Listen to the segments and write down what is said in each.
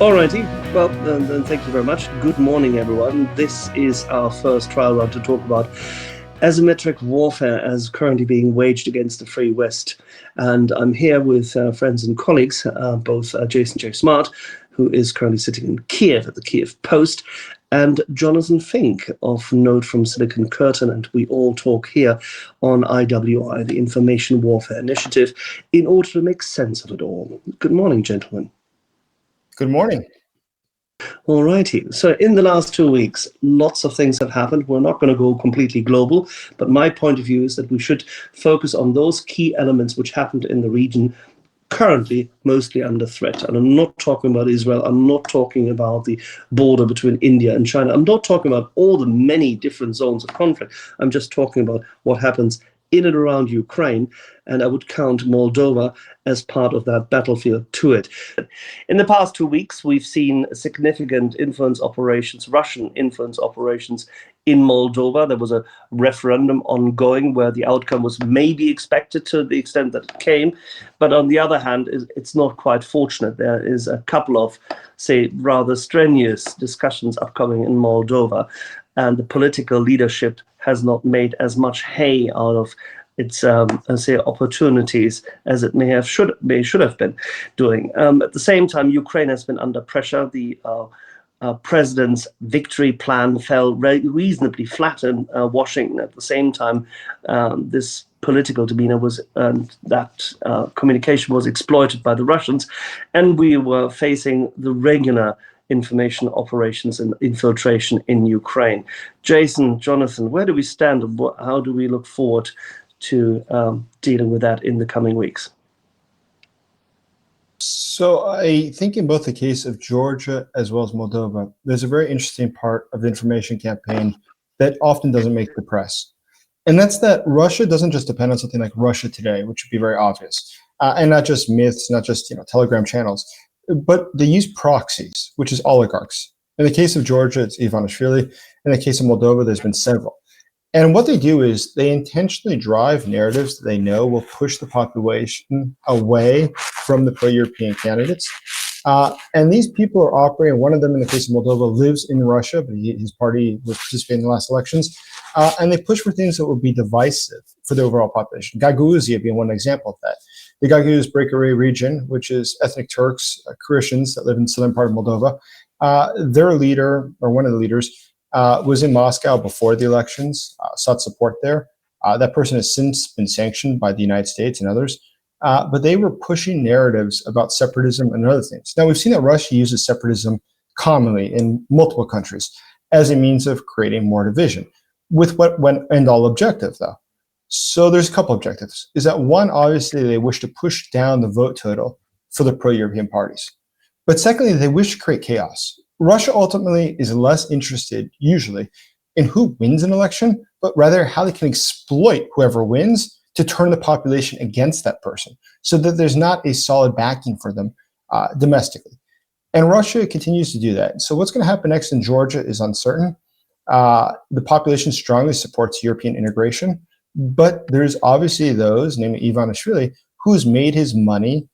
Alrighty, well, then thank you very much. Good morning, everyone. This is our first trial run to talk about asymmetric warfare as currently being waged against the Free West. And I'm here with friends and colleagues, both Jason J. Smart, who is currently sitting in Kiev at the Kiev Post, and Jonathan Fink of Note from Silicon Curtain. And we all talk here on IWI, the Information Warfare Initiative, in order to make sense of it all. Good morning, gentlemen. Good morning. All righty. So in the last 2 weeks, lots of things have happened. We're not going to go completely global, but my point of view is that we should focus on those key elements which happened in the region currently mostly under threat. And I'm not talking about Israel. I'm not talking about the border between India and China. I'm not talking about all the many different zones of conflict. I'm just talking about what happens in and around Ukraine, and I would count Moldova as part of that battlefield to it. In the past 2 weeks, we've seen significant influence operations, Russian influence operations in Moldova. There was a referendum ongoing where the outcome was maybe expected to the extent that it came. But on the other hand, it's not quite fortunate. There is a couple of, say, rather strenuous discussions upcoming in Moldova, and the political leadership has not made as much hay out of its opportunities as it should have been doing. At the same time, Ukraine has been under pressure. The president's victory plan fell reasonably flat in Washington. At the same time, this political demeanor was, that communication was exploited by the Russians, and we were facing the regular information operations and infiltration in Ukraine. Jason, Jonathan, where do we stand, and how do we look forward to dealing with that in the coming weeks? So I think in both the case of Georgia as well as Moldova, there's a very interesting part of the information campaign that often doesn't make the press. And that's that Russia doesn't just depend on something like Russia Today, which would be very obvious, and not just myths, not just Telegram channels, but they use proxies, which is oligarchs. In the case of Georgia, it's Ivanishvili. In the case of Moldova, there's been several. And what they do is they intentionally drive narratives that they know will push the population away from the pro-European candidates. And these people are operating. One of them, in the case of Moldova, lives in Russia, but his party was participating in the last elections. And they push for things that would be divisive for the overall population. Gagauzia being one example of that. The Gagauz breakaway region, which is ethnic Turks, Christians that live in the southern part of Moldova, their leader, or one of the leaders, was in Moscow before the elections, sought support there. That person has since been sanctioned by the United States and others, but they were pushing narratives about separatism and other things. Now, we've seen that Russia uses separatism commonly in multiple countries as a means of creating more division, with what end-all objective, though. So there's a couple objectives. Is that one, obviously, they wish to push down the vote total for the pro-European parties. But secondly, they wish to create chaos. Russia ultimately is less interested, usually, in who wins an election, but rather how they can exploit whoever wins to turn the population against that person, so that there's not a solid backing for them domestically. And Russia continues to do that. So what's going to happen next in Georgia is uncertain. The population strongly supports European integration, but there's obviously those, namely Ivanishvili, who's made his money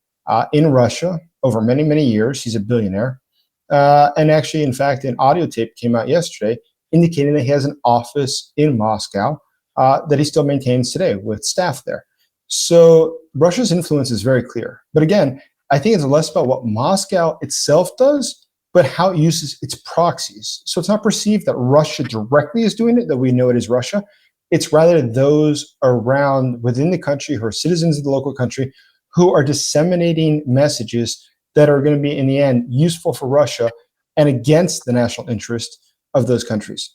in Russia over many, many years. He's a billionaire. And actually, in fact, an audio tape came out yesterday indicating that he has an office in Moscow that he still maintains today with staff there. So Russia's influence is very clear. But again, I think it's less about what Moscow itself does, but how it uses its proxies. So it's not perceived that Russia directly is doing it, that we know it is Russia. It's rather those around within the country who are citizens of the local country who are disseminating messages that are going to be, in the end, useful for Russia and against the national interest of those countries.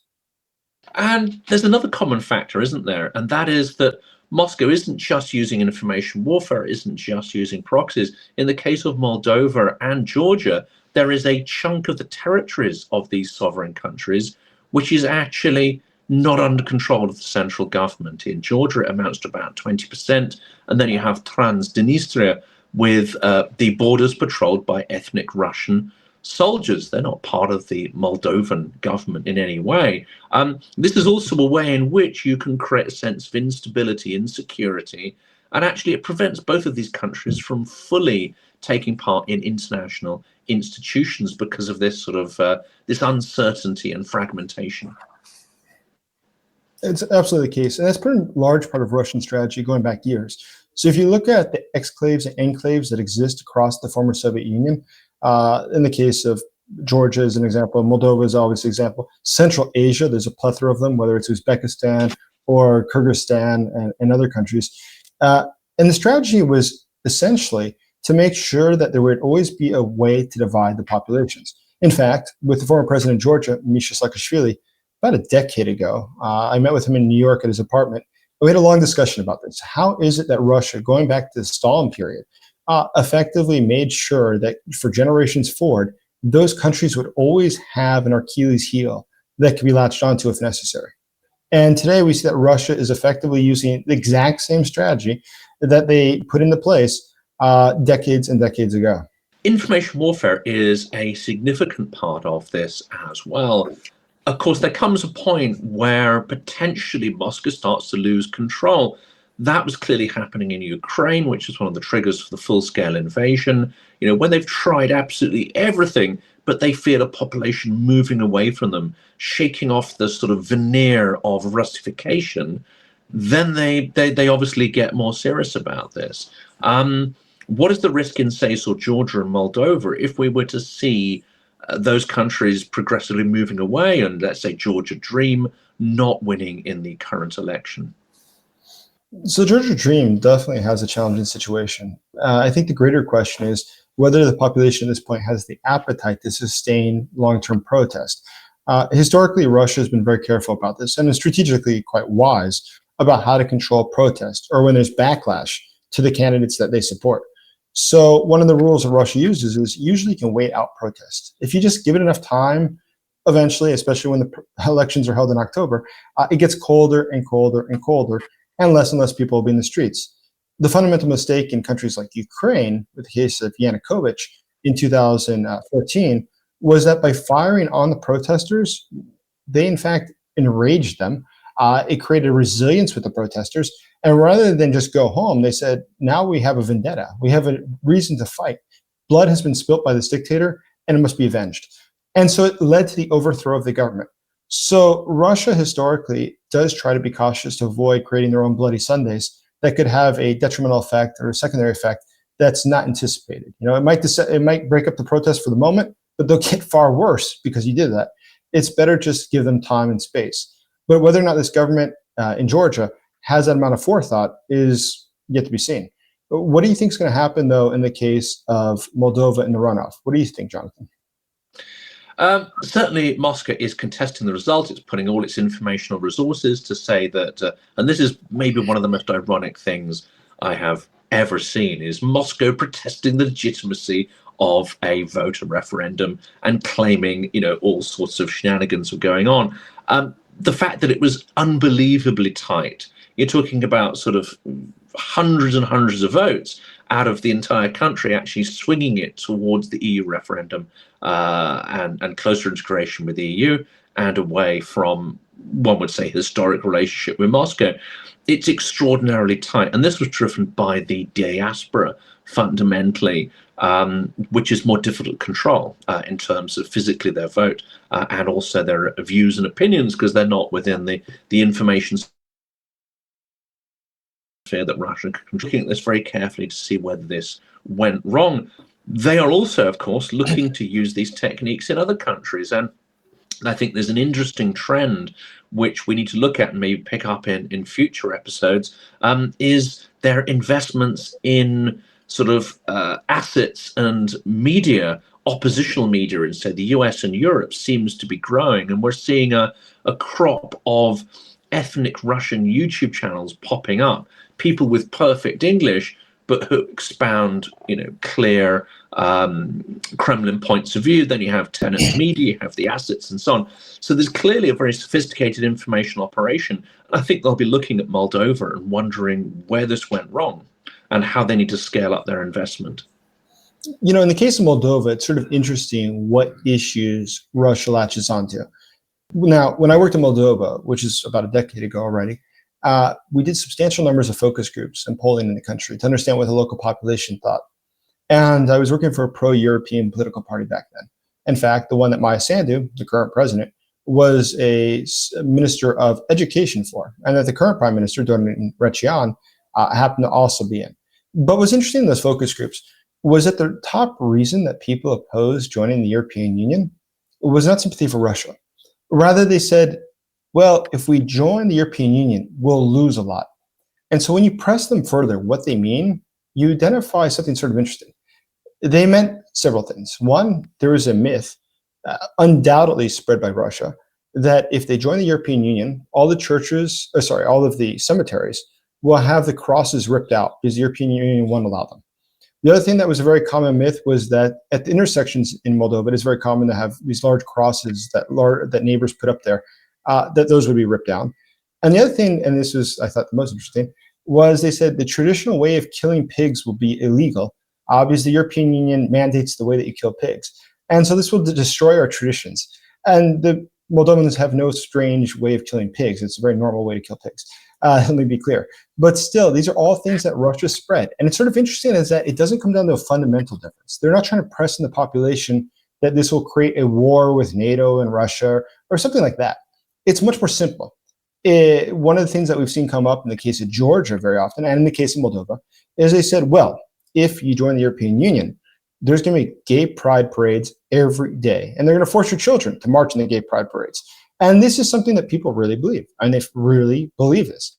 And there's another common factor, isn't there? And that is that Moscow isn't just using information warfare, isn't just using proxies. In the case of Moldova and Georgia, there is a chunk of the territories of these sovereign countries which is actually not under control of the central government. In Georgia, it amounts to about 20%. And then you have Transnistria with the borders patrolled by ethnic Russian soldiers. They're not part of the Moldovan government in any way. This is also a way in which you can create a sense of instability, insecurity, and actually it prevents both of these countries from fully taking part in international institutions because of this sort of this uncertainty and fragmentation. It's absolutely the case. And that's a pretty large part of Russian strategy going back years. So if you look at the exclaves and enclaves that exist across the former Soviet Union, in the case of Georgia is an example, Moldova is always an example. Central Asia, there's a plethora of them, whether it's Uzbekistan or Kyrgyzstan and other countries. And the strategy was essentially to make sure that there would always be a way to divide the populations. In fact, with the former president of Georgia, Misha Saakashvili, about a decade ago, I met with him in New York at his apartment. We had a long discussion about this. How is it that Russia, going back to the Stalin period, effectively made sure that for generations forward, those countries would always have an Achilles heel that could be latched onto if necessary? And today we see that Russia is effectively using the exact same strategy that they put into place decades and decades ago. Information warfare is a significant part of this as well. Of course, there comes a point where potentially Moscow starts to lose control. That was clearly happening in Ukraine, which is one of the triggers for the full-scale invasion. You know, when they've tried absolutely everything, but they feel a population moving away from them, shaking off the sort of veneer of Russification, then they obviously get more serious about this. What is the risk in, say, so Georgia and Moldova if we were to see those countries progressively moving away and, let's say, Georgia Dream not winning in the current election? So Georgia Dream definitely has a challenging situation. I think the greater question is whether the population at this point has the appetite to sustain long-term protest. Historically, Russia has been very careful about this and is strategically quite wise about how to control protest or when there's backlash to the candidates that they support. So one of the rules that Russia uses is usually you can wait out protest. If you just give it enough time, eventually, especially when the elections are held in October, it gets colder and colder and colder, and less people will be in the streets. The fundamental mistake in countries like Ukraine, with the case of Yanukovych in 2014, was that by firing on the protesters, they in fact enraged them. It created resilience with the protesters. And rather than just go home, they said, now we have a vendetta. We have a reason to fight. Blood has been spilt by this dictator, and it must be avenged. And so it led to the overthrow of the government. So Russia historically does try to be cautious to avoid creating their own bloody Sundays that could have a detrimental effect or a secondary effect that's not anticipated. You know, it might break up the protest for the moment, but they'll get far worse because you did that. It's better just give them time and space. But whether or not this government in Georgia has that amount of forethought is yet to be seen. What do you think is going to happen, though, in the case of Moldova in the runoff? What do you think, Jonathan? Certainly, Moscow is contesting the result. It's putting all its informational resources to say that, and this is maybe one of the most ironic things I have ever seen, is Moscow protesting the legitimacy of a voter referendum and claiming, you know, all sorts of shenanigans were going on. The fact that it was unbelievably tight, you're talking about sort of hundreds and hundreds of votes out of the entire country actually swinging it towards the EU referendum and closer integration with the EU and away from, one would say, historic relationship with Moscow. It's extraordinarily tight. And this was driven by the diaspora, fundamentally, which is more difficult to control in terms of physically their vote and also their views and opinions, because they're not within the information sphere that Russia can control. Looking at this very carefully to see whether this went wrong. They are also, of course, looking to use these techniques in other countries. And I think there's an interesting trend which we need to look at and maybe pick up in future episodes, is their investments in sort of assets and media, oppositional media in, say, the US and Europe seems to be growing. And we're seeing a crop of ethnic Russian YouTube channels popping up, people with perfect English, but who expound, you know, clear Kremlin points of view. Then you have tenant media, you have the assets and so on. So there's clearly a very sophisticated information operation. And I think they'll be looking at Moldova and wondering where this went wrong and how they need to scale up their investment. You know, in the case of Moldova, it's sort of interesting what issues Russia latches onto. Now, when I worked in Moldova, which is about a decade ago already, we did substantial numbers of focus groups and polling in the country to understand what the local population thought. And I was working for a pro-European political party back then. In fact, the one that Maya Sandu, the current president, was a minister of education for, and that the current prime minister, Doreen Retian, happened to also be in. But what's interesting in those focus groups was that the top reason that people opposed joining the European Union was not sympathy for Russia. Rather, they said, well, if we join the European Union, we'll lose a lot. And so when you press them further, what they mean, you identify something sort of interesting. They meant several things. One, there is a myth, undoubtedly spread by Russia, that if they join the European Union, all the churches, all of the cemeteries will have the crosses ripped out because the European Union won't allow them. The other thing that was a very common myth was that at the intersections in Moldova, it is very common to have these large crosses that neighbors put up there, that those would be ripped down. And the other thing, and this was, I thought, the most interesting, was they said the traditional way of killing pigs will be illegal. Obviously, the European Union mandates the way that you kill pigs. And so this will destroy our traditions. And the Moldovans have no strange way of killing pigs. It's a very normal way to kill pigs. Let me be clear. But still, these are all things that Russia spread. And it's sort of interesting is that it doesn't come down to a fundamental difference. They're not trying to press in the population that this will create a war with NATO and Russia or something like that. It's much more simple. One of the things that we've seen come up in the case of Georgia very often, and in the case of Moldova, is they said, well, if you join the European Union, there's going to be gay pride parades every day. And they're going to force your children to march in the gay pride parades. And this is something that people really believe. And they really believe this.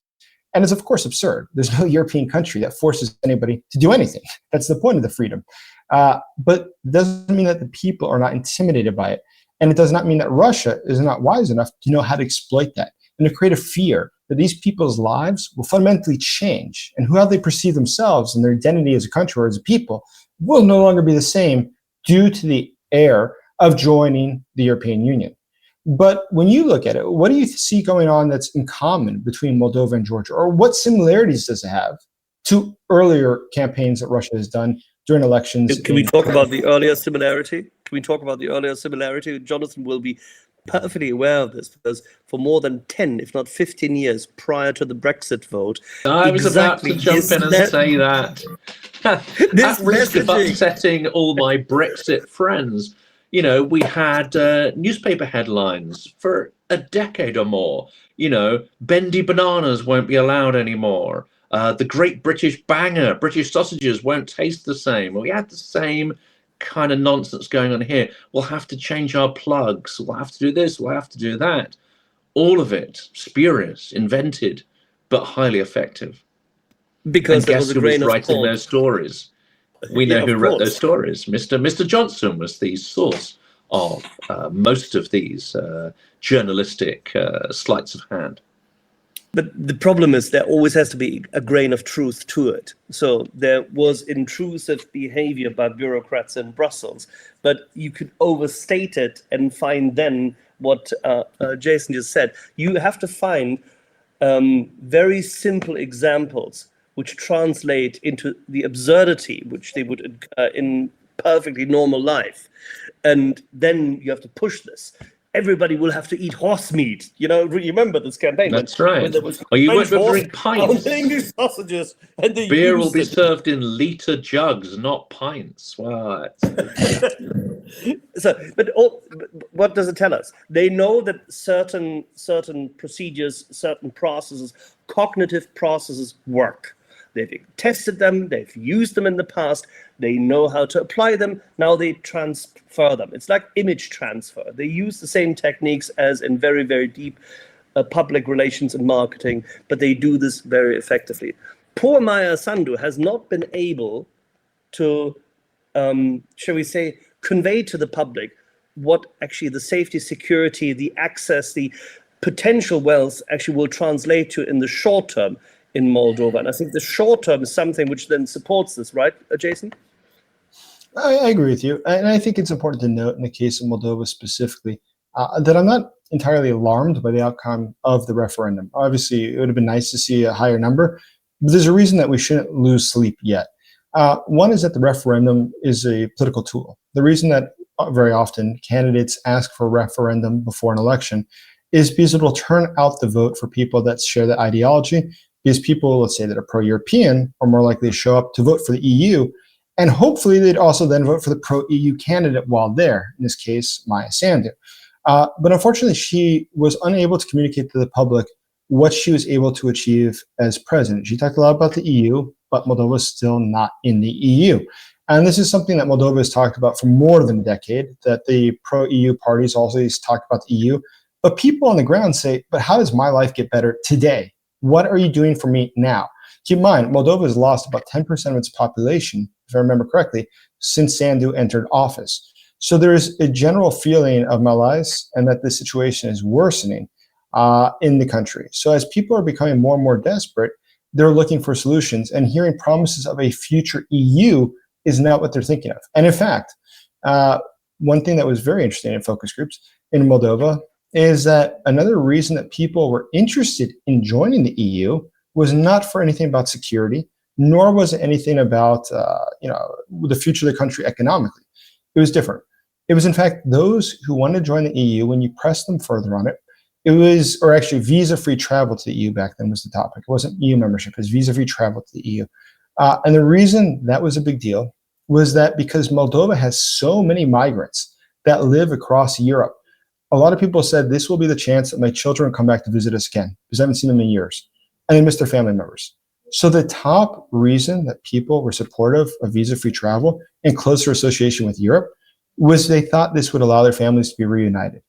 And it's, of course, absurd. There's no European country that forces anybody to do anything. That's the point of the freedom. But it doesn't mean that the people are not intimidated by it. And it does not mean that Russia is not wise enough to know how to exploit that and to create a fear that these people's lives will fundamentally change, and how they perceive themselves and their identity as a country or as a people will no longer be the same due to the air of joining the European Union. But when you look at it, what do you see going on that's in common between Moldova and Georgia? Or what similarities does it have to earlier campaigns that Russia has done during elections? Can we talk about the earlier similarity? Can we talk about the earlier similarity? Jonathan will be perfectly aware of this because for more than 10, if not 15 years prior to the Brexit vote, I was about to jump in and say that. At risk of upsetting all my Brexit friends, you know, we had newspaper headlines for a decade or more. You know, bendy bananas won't be allowed anymore. The great British banger, British sausages won't taste the same. Well, we had the same kind of nonsense going on here. We'll have to change our plugs. We'll have to do this. We'll have to do that. All of it spurious, invented, but highly effective. Because and guess who was writing those stories? We know who wrote those stories. Mr. Johnson was the source of most of these journalistic sleights of hand. But the problem is there always has to be a grain of truth to it. So there was intrusive behavior by bureaucrats in Brussels, but you could overstate it and find then what Jason just said. You have to find very simple examples which translate into the absurdity which they would incur in perfectly normal life. And then you have to push this. Everybody will have to eat horse meat. You know, remember this campaign? That's right. Or you won't be able to drink pints. English sausages, and beer will be served in litre jugs, not pints. Wow. But what does it tell us? They know that certain procedures, certain processes, cognitive processes work. They've tested them, they've used them in the past, they know how to apply them, now they transfer them. It's like image transfer. They use the same techniques as in very, very deep public relations and marketing, but they do this very effectively. Poor Maya Sandu has not been able to, shall we say, convey to the public what actually the safety, security, the access, the potential wealth actually will translate to in the short term in Moldova. And I think the short term is something which then supports this, right, Jason? I agree with you. And I think it's important to note in the case of Moldova specifically that I'm not entirely alarmed by the outcome of the referendum. Obviously, it would have been nice to see a higher number, but there's a reason that we shouldn't lose sleep yet. One is that the referendum is a political tool. The reason that very often candidates ask for a referendum before an election is because it will turn out the vote for people that share the ideology, because people, let's say, that are pro-European are more likely to show up to vote for the EU, And hopefully they'd also then vote for the pro-EU candidate while there, in this case, Maya Sandu. But unfortunately, she was unable to communicate to the public what she was able to achieve as president. She talked a lot about the EU, but Moldova is still not in the EU. And this is something that Moldova has talked about for more than a decade, that the pro-EU parties always talk about the EU. But people on the ground say, but how does my life get better today? What are you doing for me now? Keep in mind, Moldova has lost about 10% of its population, if I remember correctly, since Sandu entered office. So there is a general feeling of malaise and that the situation is worsening in the country. So as people are becoming more and more desperate, they're looking for solutions, and hearing promises of a future EU is not what they're thinking of. And in fact, one thing that was very interesting in focus groups in Moldova is that another reason that people were interested in joining the EU was not for anything about security, nor was it anything about the future of the country economically. It was different. It was, in fact, those who wanted to join the EU, when you pressed them further on it, or actually visa-free travel to the EU back then was the topic. It wasn't EU membership, it was visa-free travel to the EU. And the reason that was a big deal was that because Moldova has so many migrants that live across Europe, a lot of people said this will be the chance that my children come back to visit us again, because I haven't seen them in years, and they miss their family members. So the top reason that people were supportive of visa-free travel and closer association with Europe was they thought this would allow their families to be reunited,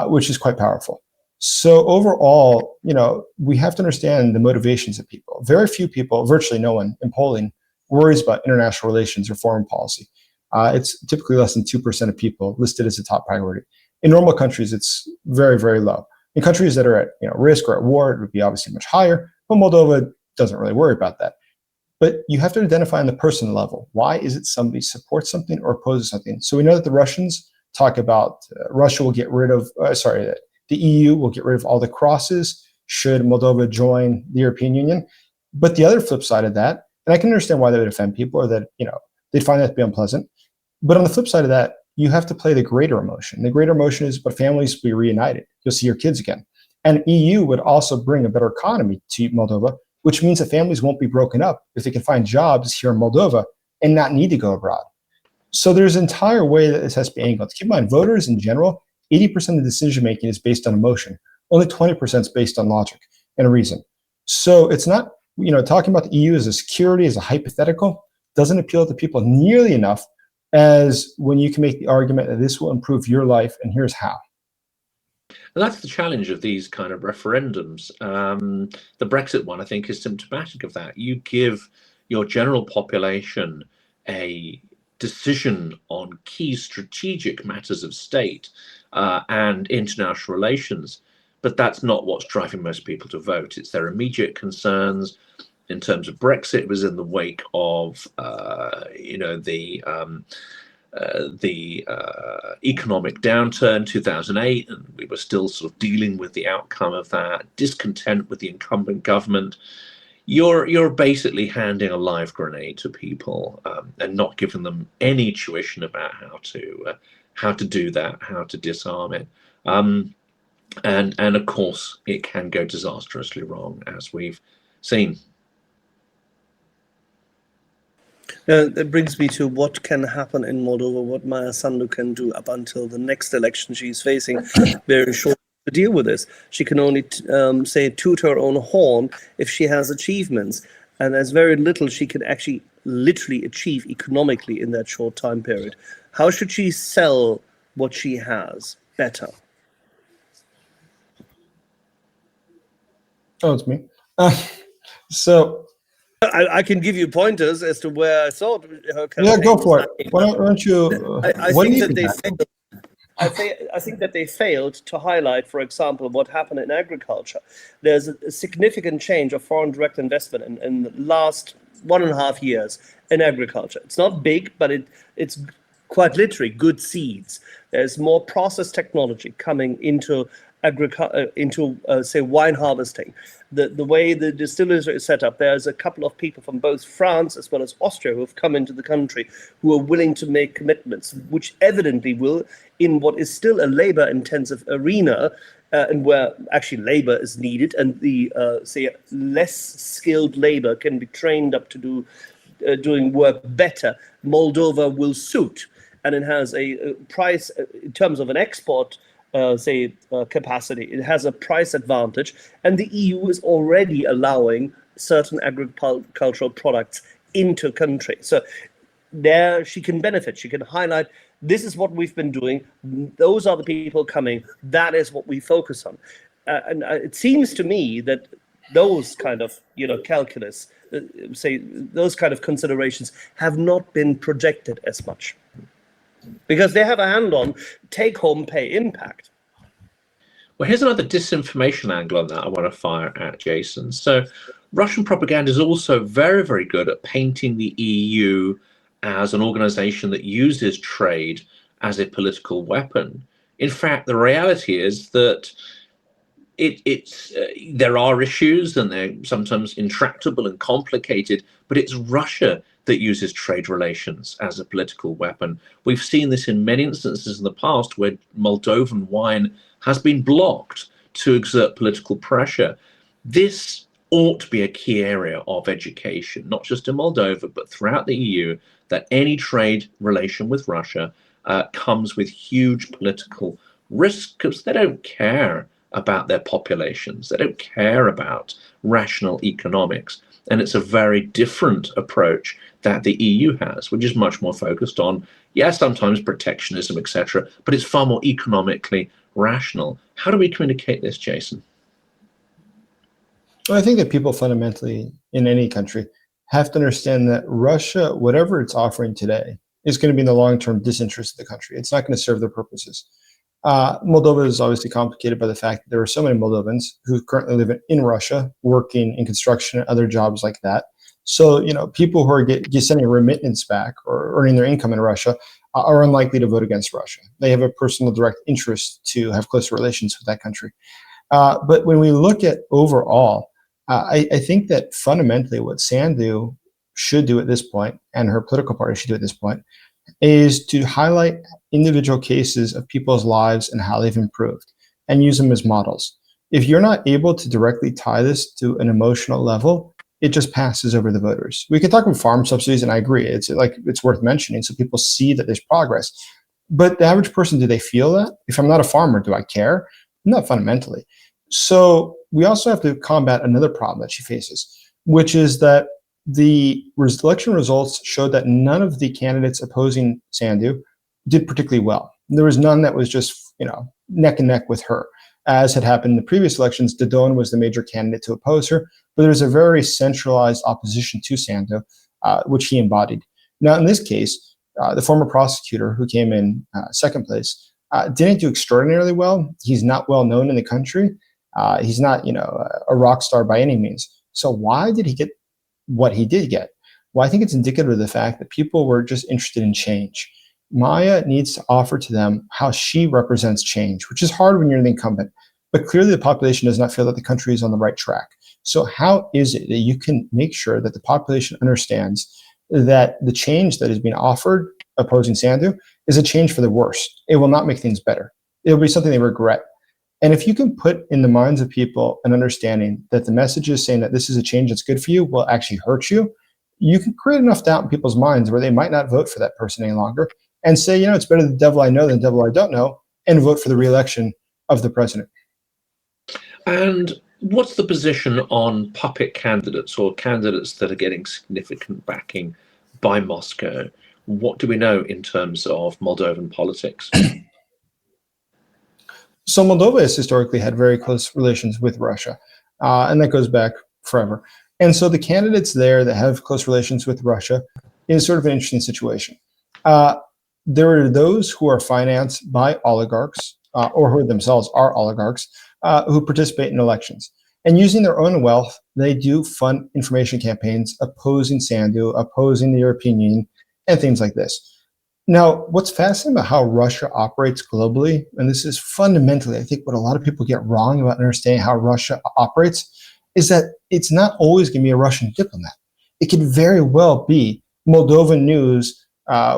which is quite powerful. So overall, we have to understand the motivations of people. Very few people, virtually no one in polling, worries about international relations or foreign policy. It's typically less than 2% of people listed as a top priority. In normal countries, it's very, very low. In countries that are at risk or at war, it would be obviously much higher, but Moldova doesn't really worry about that. But you have to identify on the personal level. Why is it somebody supports something or opposes something? So we know that the Russians talk about Russia will get rid of, the EU will get rid of all the crosses should Moldova join the European Union. But the other flip side of that, and I can understand why that would offend people, or that they'd find that to be unpleasant. But on the flip side of that, you have to play the greater emotion. The greater emotion is, but families will be reunited. You'll see your kids again. And EU would also bring a better economy to Moldova, which means that families won't be broken up if they can find jobs here in Moldova and not need to go abroad. So there's an entire way that this has to be angled. Keep in mind, voters in general, 80% of decision-making is based on emotion. Only 20% is based on logic and reason. So it's not, talking about the EU as a security, as a hypothetical, doesn't appeal to people nearly enough as when you can make the argument that this will improve your life, and here's how. And that's the challenge of these kind of referendums. The Brexit one, I think, is symptomatic of that. You give your general population a decision on key strategic matters of state and international relations, but that's not what's driving most people to vote. It's their immediate concerns. In terms of Brexit, it was in the wake of the economic downturn 2008, and we were still sort of dealing with the outcome of that, discontent with the incumbent government. You're basically handing a live grenade to people and not giving them any tuition about how to do that, how to disarm it. And of course, it can go disastrously wrong, as we've seen. That brings me to what can happen in Moldova, what Maya Sandu can do up until the next election she's facing. Very short to deal with this. She can only toot her own horn if she has achievements. And there's very little she can actually literally achieve economically in that short time period. How should she sell what she has better? Oh, it's me. So I can give you pointers as to where I thought her campaign. Yeah, go for it. Why don't you? I think that they failed. I think that they failed to highlight, for example, what happened in agriculture. There's a significant change of foreign direct investment in the last 1.5 years in agriculture. It's not big, but it's quite literally good seeds. There's more process technology coming into say wine harvesting. The way the distilleries are set up, there's a couple of people from both France as well as Austria who have come into the country who are willing to make commitments, which evidently will, in what is still a labor-intensive arena, and where actually labor is needed, and the say less skilled labor can be trained up to do doing work better, Moldova will suit. And it has a price in terms of an export, capacity. It has a price advantage, and the EU is already allowing certain agricultural products into country. So there she can benefit. She can highlight, this is what we've been doing. Those are the people coming. That is what we focus on. And it seems to me that those kind of, calculus, those kind of considerations have not been projected as much, because they have a hand on take-home pay impact. Well, here's another disinformation angle on that I want to fire at Jason. So Russian propaganda is also very, very good at painting the EU as an organization that uses trade as a political weapon. In fact, the reality is that there are issues, and they're sometimes intractable and complicated, but it's Russia that uses trade relations as a political weapon. We've seen this in many instances in the past where Moldovan wine has been blocked to exert political pressure. This ought to be a key area of education, not just in Moldova, but throughout the EU, that any trade relation with Russia comes with huge political risk, because they don't care about their populations. They don't care about rational economics. And it's a very different approach that the EU has, which is much more focused on, sometimes protectionism, etc., but it's far more economically rational. How do we communicate this, Jason? Well, I think that people fundamentally in any country have to understand that Russia, whatever it's offering today, is going to be in the long-term disinterest of the country. It's not going to serve their purposes. Moldova is obviously complicated by the fact that there are so many Moldovans who currently live in Russia, working in construction and other jobs like that. So, people who are sending a remittance back or earning their income in Russia are unlikely to vote against Russia. They have a personal direct interest to have closer relations with that country. But when we look at overall, I think that fundamentally what Sandu should do at this point, and her political party should do at this point, is to highlight individual cases of people's lives and how they've improved and use them as models. If you're not able to directly tie this to an emotional level, it just passes over the voters. We can talk about farm subsidies, and I agree, it's worth mentioning so people see that there's progress. But the average person, do they feel that? If I'm not a farmer, do I care? Not fundamentally. So we also have to combat another problem that she faces, which is that the election results showed that none of the candidates opposing Sandu did particularly well. There was none that was just, neck and neck with her. As had happened in the previous elections, Dodon was the major candidate to oppose her, but there was a very centralized opposition to Sandu, which he embodied. Now, in this case, the former prosecutor who came in second place didn't do extraordinarily well. He's not well known in the country. He's not, a rock star by any means. So why did he get what he did get? Well, I think it's indicative of the fact that people were just interested in change. Maya needs to offer to them how she represents change, which is hard when you're the incumbent. But clearly the population does not feel that the country is on the right track. So how is it that you can make sure that the population understands that the change that is being offered opposing Sandu is a change for the worse? It will not make things better. It will be something they regret. And if you can put in the minds of people an understanding that the message is saying that this is a change that's good for you will actually hurt you, you can create enough doubt in people's minds where they might not vote for that person any longer and say, it's better the devil I know than the devil I don't know, and vote for the re-election of the president. And what's the position on puppet candidates or candidates that are getting significant backing by Moscow? What do we know in terms of Moldovan politics? So Moldova has historically had very close relations with Russia, and that goes back forever. And so the candidates there that have close relations with Russia is sort of an interesting situation. There are those who are financed by oligarchs, or who themselves are oligarchs, who participate in elections. And using their own wealth, they do fund information campaigns opposing Sandu, opposing the European Union, and things like this. Now, what's fascinating about how Russia operates globally, and this is fundamentally, I think, what a lot of people get wrong about understanding how Russia operates, is that it's not always going to be a Russian diplomat. It could very well be Moldovan news,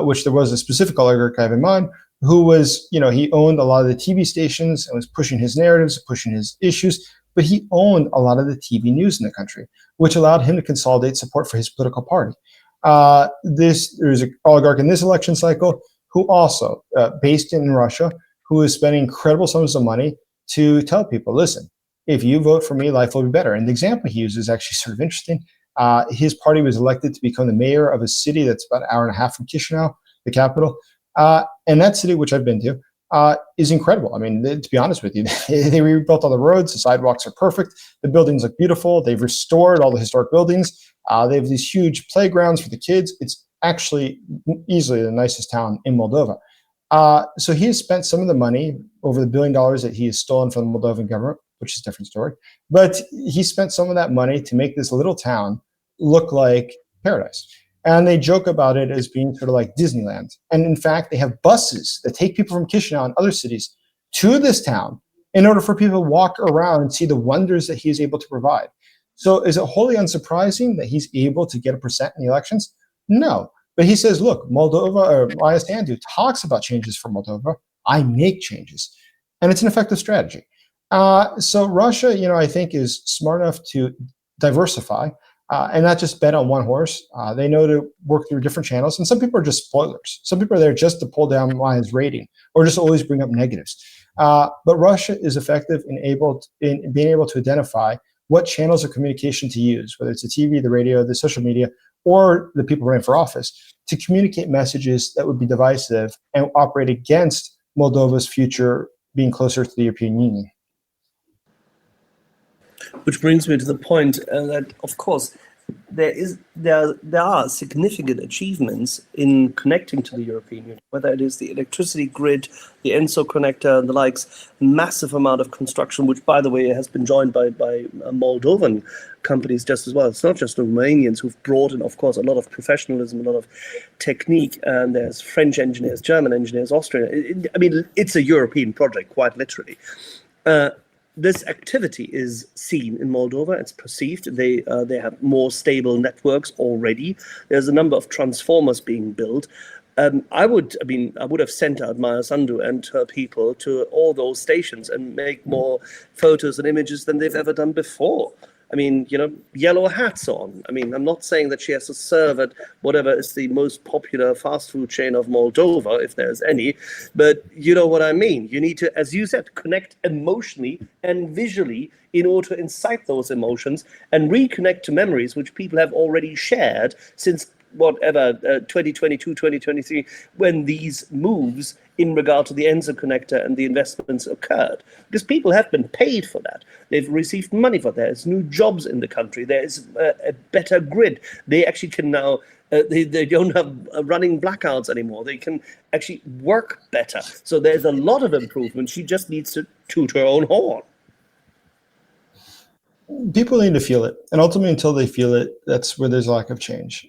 which there was a specific oligarch I have in mind, who was, he owned a lot of the TV stations and was pushing his narratives, pushing his issues, but he owned a lot of the TV news in the country, which allowed him to consolidate support for his political party. There's an oligarch in this election cycle who also, based in Russia, who is spending incredible sums of money to tell people, listen, if you vote for me, life will be better. And the example he uses is actually sort of interesting. His party was elected to become the mayor of a city that's about an hour and a half from Chisinau, the capital. And that city, which I've been to, is incredible. I mean, to be honest with you, they rebuilt all the roads. The sidewalks are perfect. The buildings look beautiful. They've restored all the historic buildings. They have these huge playgrounds for the kids. It's actually easily the nicest town in Moldova. So he has spent some of the money, over the $1 billion that he has stolen from the Moldovan government, which is a different story. But he spent some of that money to make this little town look like paradise. And they joke about it as being sort of like Disneyland. And in fact, they have buses that take people from Chisinau and other cities to this town in order for people to walk around and see the wonders that he is able to provide. So is it wholly unsurprising that he's able to get a percent in the elections? No. But he says, look, Moldova, or Maya Sandu talks about changes for Moldova. I make changes. And it's an effective strategy. So Russia, I think is smart enough to diversify and not just bet on one horse. They know to work through different channels. And some people are just spoilers. Some people are there just to pull down Maya's rating or just always bring up negatives. But Russia is effective in being able to identify what channels of communication to use, whether it's the TV, the radio, the social media, or the people running for office, to communicate messages that would be divisive and operate against Moldova's future being closer to the European Union. Which brings me to the point that, of course, there are significant achievements in connecting to the European Union, whether it is the electricity grid, the ENSO connector, and the likes, massive amount of construction, which, by the way, has been joined by Moldovan companies just as well. It's not just the Romanians who've brought in, of course, a lot of professionalism, a lot of technique, and there's French engineers, German engineers, Austrian. It's a European project, quite literally. This activity is seen in Moldova. It's perceived. They have more stable networks already. There's a number of transformers being built. I would have sent out Maya Sandu and her people to all those stations and make more photos and images than they've ever done before. Yellow hats on. I'm not saying that she has to serve at whatever is the most popular fast food chain of Moldova, if there's any, but you know what I mean. You need to, as you said, connect emotionally and visually in order to incite those emotions and reconnect to memories which people have already shared since 2022, 2023, when these moves in regard to the ENSO connector and the investments occurred. Because people have been paid for that. They've received money for that. There's new jobs in the country. There's a better grid. They actually can now, they don't have running blackouts anymore. They can actually work better. So there's a lot of improvement. She just needs to toot her own horn. People need to feel it. And ultimately, until they feel it, that's where there's a lack of change.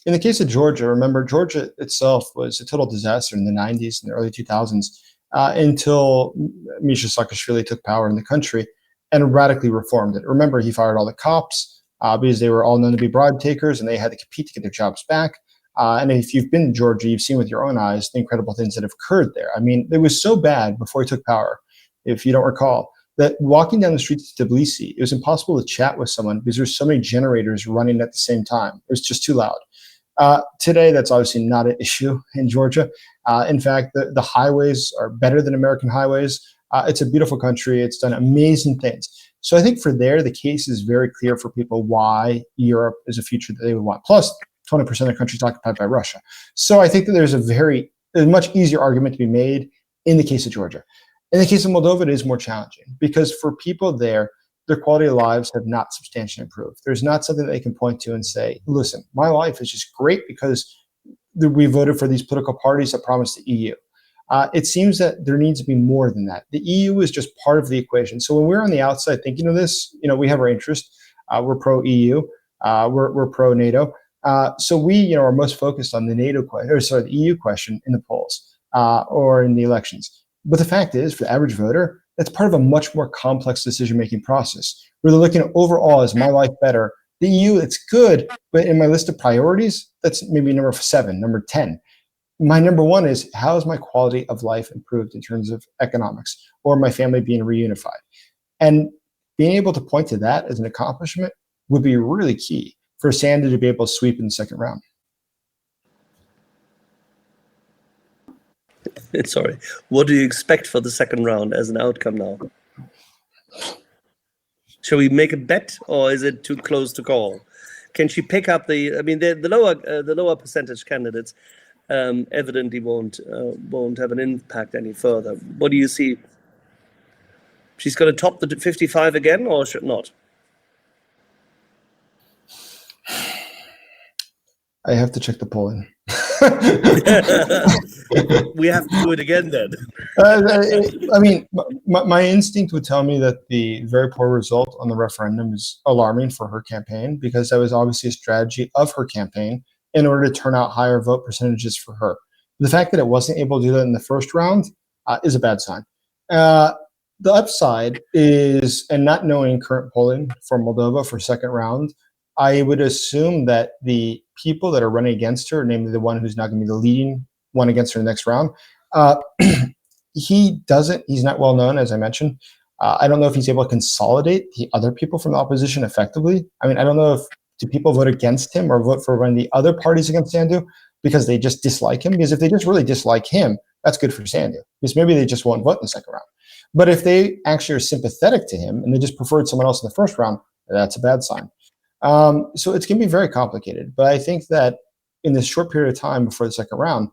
In the case of Georgia, remember, Georgia itself was a total disaster in the 90s and the early 2000s until Misha Saakashvili took power in the country and radically reformed it. Remember, he fired all the cops because they were all known to be bribe takers and they had to compete to get their jobs back. And if you've been to Georgia, you've seen with your own eyes the incredible things that have occurred there. It was so bad before he took power, if you don't recall, that walking down the streets of Tbilisi, it was impossible to chat with someone because there's so many generators running at the same time. It was just too loud. Today, that's obviously not an issue in Georgia. In fact, the highways are better than American highways. It's a beautiful country. It's done amazing things. So I think for there, the case is very clear for people why Europe is a future that they would want. Plus, 20% of the country is occupied by Russia. So I think that there's a much easier argument to be made in the case of Georgia. In the case of Moldova, it is more challenging because for people there, their quality of lives have not substantially improved. There's not something that they can point to and say, listen, my life is just great because we voted for these political parties that promised the EU. It seems that there needs to be more than that. The EU is just part of the equation. So when we're on the outside thinking of this, we have our interest. We're pro-EU. We're pro-NATO. So we are most focused on the the EU question in the polls or in the elections. But the fact is, for the average voter, that's part of a much more complex decision-making process where they're looking at overall, is my life better? The EU, it's good, but in my list of priorities, that's maybe number 7, number 10. My number 1 is, how is my quality of life improved in terms of economics or my family being reunified? And being able to point to that as an accomplishment would be really key for Sandu to be able to sweep in the second round. Sorry, what do you expect for the second round as an outcome now? Shall we make a bet, or is it too close to call? Can she pick up the? I mean, the lower percentage candidates evidently won't have an impact any further. What do you see? She's going to top the 55 again, or should not? I have to check the polling. We have to do it again then. I mean, my instinct would tell me that the very poor result on the referendum is alarming for her campaign, because that was obviously a strategy of her campaign in order to turn out higher vote percentages for her. The fact that it wasn't able to do that in the first round is a bad sign. The upside is, and not knowing current polling for Moldova for second round, I would assume that the people that are running against her, namely the one who's not going to be the leading one against her in the next round, he's not well known, as I mentioned. I don't know if he's able to consolidate the other people from the opposition effectively. I mean, I don't know if do people vote against him or vote for one of the other parties against Sandu because they just dislike him. Because if they just really dislike him, that's good for Sandu, because maybe they just won't vote in the second round. But if they actually are sympathetic to him and they just preferred someone else in the first round, that's a bad sign. So it's going to be very complicated. But I think that in this short period of time before the second round,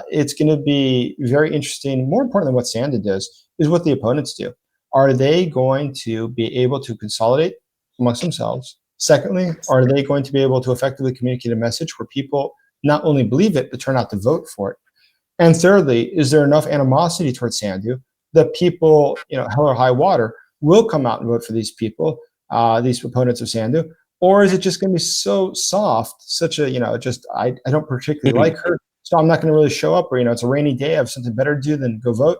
it's going to be very interesting. More important than what Sandu does is what the opponents do. Are they going to be able to consolidate amongst themselves? Secondly, are they going to be able to effectively communicate a message where people not only believe it, but turn out to vote for it? And thirdly, is there enough animosity towards Sandu that people, hell or high water, will come out and vote for these people, these proponents of Sandu? Or is it just going to be so soft, such a, I don't particularly like her, so I'm not going to really show up, or, it's a rainy day, I have something better to do than go vote?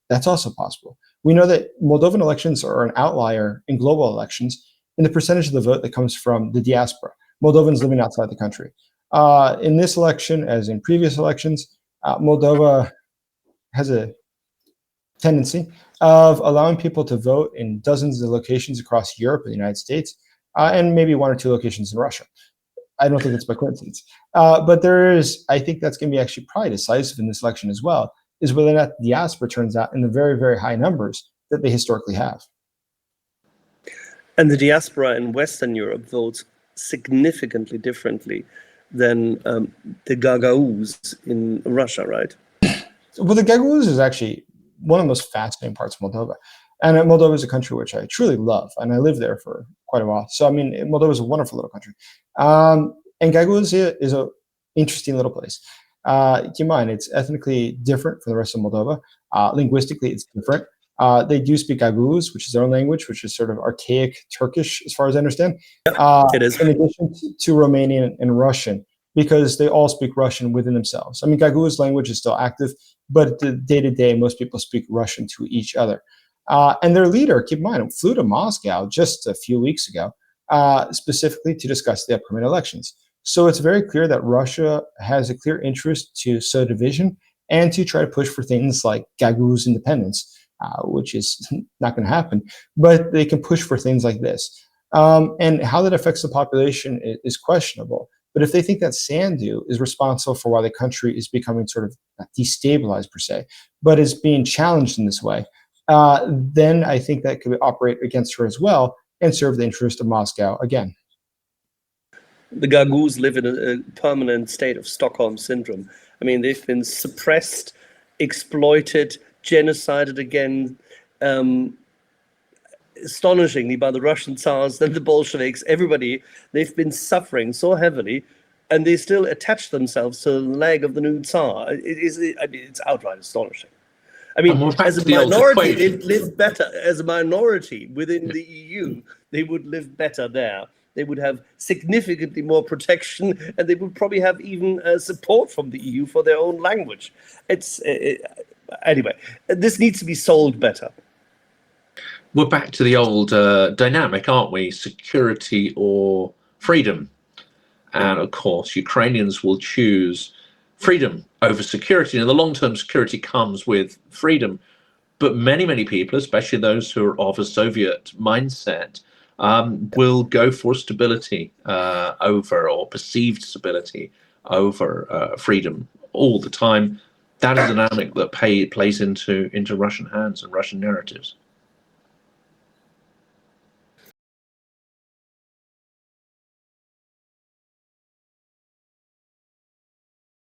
That's also possible. We know that Moldovan elections are an outlier in global elections in the percentage of the vote that comes from the diaspora, Moldovans living outside the country. In this election, as in previous elections, Moldova has a tendency of allowing people to vote in dozens of locations across Europe and the United States, and maybe one or two locations in Russia. I don't think it's by coincidence. But I think that's going to be actually probably decisive in this election as well, is whether or not the diaspora turns out in the very, very high numbers that they historically have. And the diaspora in Western Europe votes significantly differently than the Gagauz in Russia, right? Well, the Gagauz is actually one of the most fascinating parts of Moldova. And Moldova is a country which I truly love, and I lived there for quite a while. So, I mean, Moldova is a wonderful little country. And Gagauz is an interesting little place. Keep in mind, it's ethnically different from the rest of Moldova. Linguistically, it's different. They do speak Gagauz, which is their own language, which is sort of archaic Turkish, as far as I understand. It is. In addition to Romanian and Russian, because they all speak Russian within themselves. I mean, Gagauz language is still active, but the day-to-day, most people speak Russian to each other. And their leader, keep in mind, flew to Moscow just a few weeks ago, specifically to discuss the upcoming elections. So it's very clear that Russia has a clear interest to sow division and to try to push for things like Gagauz independence, which is not going to happen, but they can push for things like this. And how that affects the population is questionable. But if they think that Sandu is responsible for why the country is becoming sort of not destabilized per se, but is being challenged in this way, then I think that could operate against her as well and serve the interest of Moscow again. The Gagauz live in a permanent state of Stockholm syndrome. I mean, they've been suppressed, exploited, genocided again, astonishingly by the Russian Tsars, then the Bolsheviks, everybody. They've been suffering so heavily, and they still attach themselves to the leg of the new Tsar. It's outright astonishing. I mean, as a minority, they'd live better. As a minority within the EU, they would live better there. They would have significantly more protection, and they would probably have even support from the EU for their own language. Anyway, this needs to be sold better. We're back to the old dynamic, aren't we? Security or freedom. And of course, Ukrainians will choose freedom over security. Now, the long-term security comes with freedom, but many people, especially those who are of a Soviet mindset, will go for stability over, or perceived stability over freedom all the time. That is a dynamic that plays into Russian hands and Russian narratives.